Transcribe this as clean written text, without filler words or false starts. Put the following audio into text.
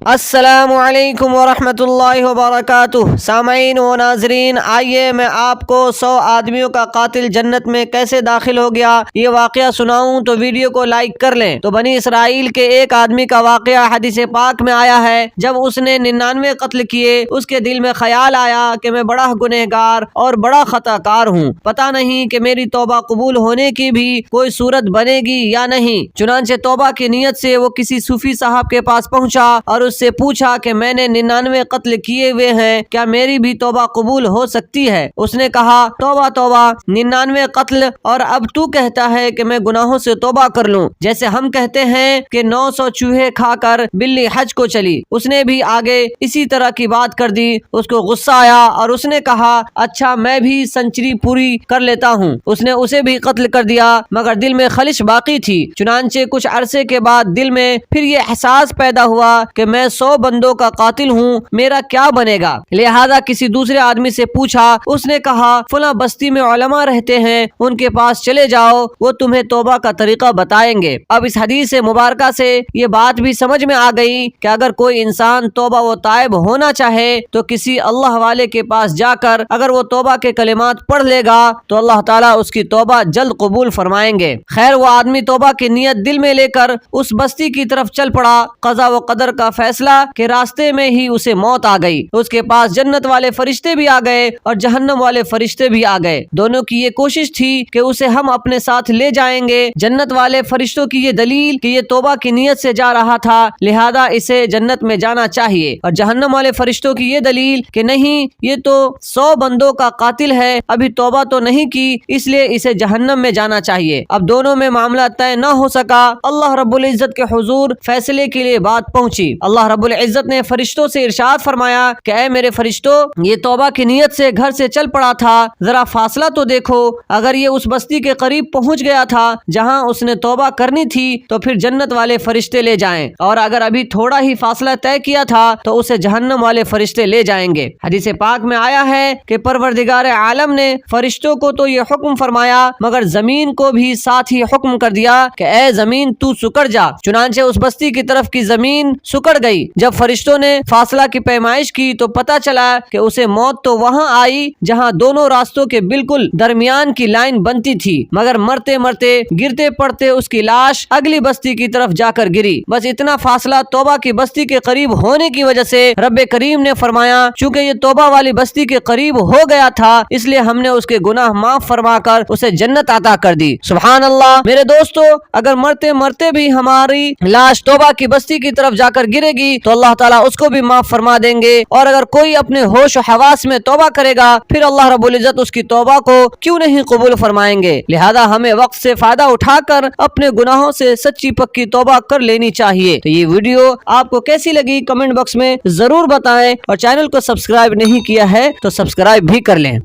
السلام علیکم ورحمۃ اللہ وبرکاتہ۔ سامعین و ناظرین، آئیے میں آپ کو 100 آدمیوں کا قاتل جنت میں کیسے داخل ہو گیا یہ واقعہ سناؤں تو ویڈیو کو لائک کر لیں۔ تو بنی اسرائیل کے ایک آدمی کا واقعہ حدیث پاک میں آیا ہے۔ جب اس نے 99 قتل کیے، اس کے دل میں خیال آیا کہ میں بڑا گنہگار اور بڑا خطا کار ہوں، پتہ نہیں کہ میری توبہ قبول ہونے کی بھی کوئی صورت بنے گی یا نہیں۔ چنانچہ توبہ کی نیت سے وہ کسی صوفی صاحب کے پاس پہنچا اور اس سے پوچھا کہ میں نے 99 قتل کیے ہوئے ہیں، کیا میری بھی توبہ قبول ہو سکتی ہے؟ اس نے کہا، توبہ توبہ، 99 قتل اور اب تو کہتا ہے کہ میں گناہوں سے توبہ کر لوں، جیسے ہم کہتے ہیں کہ 900 چوہے کھا کر بلی حج کو چلی۔ اس نے بھی آگے اسی طرح کی بات کر دی۔ اس کو غصہ آیا اور اس نے کہا، اچھا میں بھی سنچری پوری کر لیتا ہوں۔ اس نے اسے بھی قتل کر دیا، مگر دل میں خلش باقی تھی۔ چنانچہ کچھ عرصے کے بعد دل میں پھر یہ احساس پیدا ہوا کہ میں 100 بندوں کا قاتل ہوں، میرا کیا بنے گا؟ لہذا کسی دوسرے آدمی سے پوچھا۔ اس نے کہا، فلاں بستی میں علماء رہتے ہیں، ان کے پاس چلے جاؤ، وہ تمہیں توبہ کا طریقہ بتائیں گے۔ اب اس حدیث مبارکہ سے یہ بات بھی سمجھ میں آ گئی کہ اگر کوئی انسان توبہ و تائب ہونا چاہے تو کسی اللہ والے کے پاس جا کر اگر وہ توبہ کے کلمات پڑھ لے گا تو اللہ تعالیٰ اس کی توبہ جلد قبول فرمائیں گے۔ خیر، وہ آدمی توبہ کی نیت دل میں لے کر اس بستی کی طرف چل پڑا۔ قضا و قدر کا فیصلہ کہ راستے میں ہی اسے موت آ گئی۔ اس کے پاس جنت والے فرشتے بھی آ گئے اور جہنم والے فرشتے بھی آ گئے۔ دونوں کی یہ کوشش تھی کہ اسے ہم اپنے ساتھ لے جائیں گے۔ جنت والے فرشتوں کی یہ دلیل کہ یہ توبہ کی نیت سے جا رہا تھا، لہذا اسے جنت میں جانا چاہیے، اور جہنم والے فرشتوں کی یہ دلیل کہ نہیں، یہ تو 100 بندوں کا قاتل ہے، ابھی توبہ تو نہیں کی، اس لیے اسے جہنم میں جانا چاہیے۔ اب دونوں میں معاملہ طے نہ ہو سکا۔ اللہ رب العزت کے حضور فیصلے کے لیے بات پہنچی۔ اللہ رب العزت نے فرشتوں سے ارشاد فرمایا کہ اے میرے فرشتوں، یہ توبہ کی نیت سے گھر سے چل پڑا تھا، ذرا فاصلہ تو دیکھو۔ اگر یہ اس بستی کے قریب پہنچ گیا تھا جہاں اس نے توبہ کرنی تھی تو پھر جنت والے فرشتے لے جائیں، اور اگر ابھی تھوڑا ہی فاصلہ طے کیا تھا تو اسے جہنم والے فرشتے لے جائیں گے۔ حدیث پاک میں آیا ہے کہ پروردگار عالم نے فرشتوں کو تو یہ حکم فرمایا، مگر زمین کو بھی ساتھ ہی حکم کر دیا کہ اے زمین تو سکڑ جا۔ چنانچہ اس بستی کی طرف کی زمین سکڑ گئی۔ جب فرشتوں نے فاصلہ کی پیمائش کی تو پتہ چلا کہ اسے موت تو وہاں آئی جہاں دونوں راستوں کے بالکل درمیان کی لائن بنتی تھی، مگر مرتے مرتے گرتے پڑتے اس کی لاش اگلی بستی کی طرف جا کر گری۔ بس اتنا فاصلہ توبہ کی بستی کے قریب ہونے کی وجہ سے رب کریم نے فرمایا، چونکہ یہ توبہ والی بستی کے قریب ہو گیا تھا، اس لیے ہم نے اس کے گناہ معاف فرما کر اسے جنت عطا کر دی۔ سبحان اللہ۔ میرے دوستو، اگر مرتے مرتے بھی ہماری لاش توبہ کی بستی کی طرف جا کر گرے گی تو اللہ تعالیٰ اس کو بھی معاف فرما دیں گے، اور اگر کوئی اپنے ہوش و حواس میں توبہ کرے گا پھر اللہ رب العزت اس کی توبہ کو کیوں نہیں قبول فرمائیں گے۔ لہذا ہمیں وقت سے فائدہ اٹھا کر اپنے گناہوں سے سچی پکی توبہ کر لینی چاہیے۔ تو یہ ویڈیو آپ کو کیسی لگی کمنٹ باکس میں ضرور بتائیں، اور چینل کو سبسکرائب نہیں کیا ہے تو سبسکرائب بھی کر لیں۔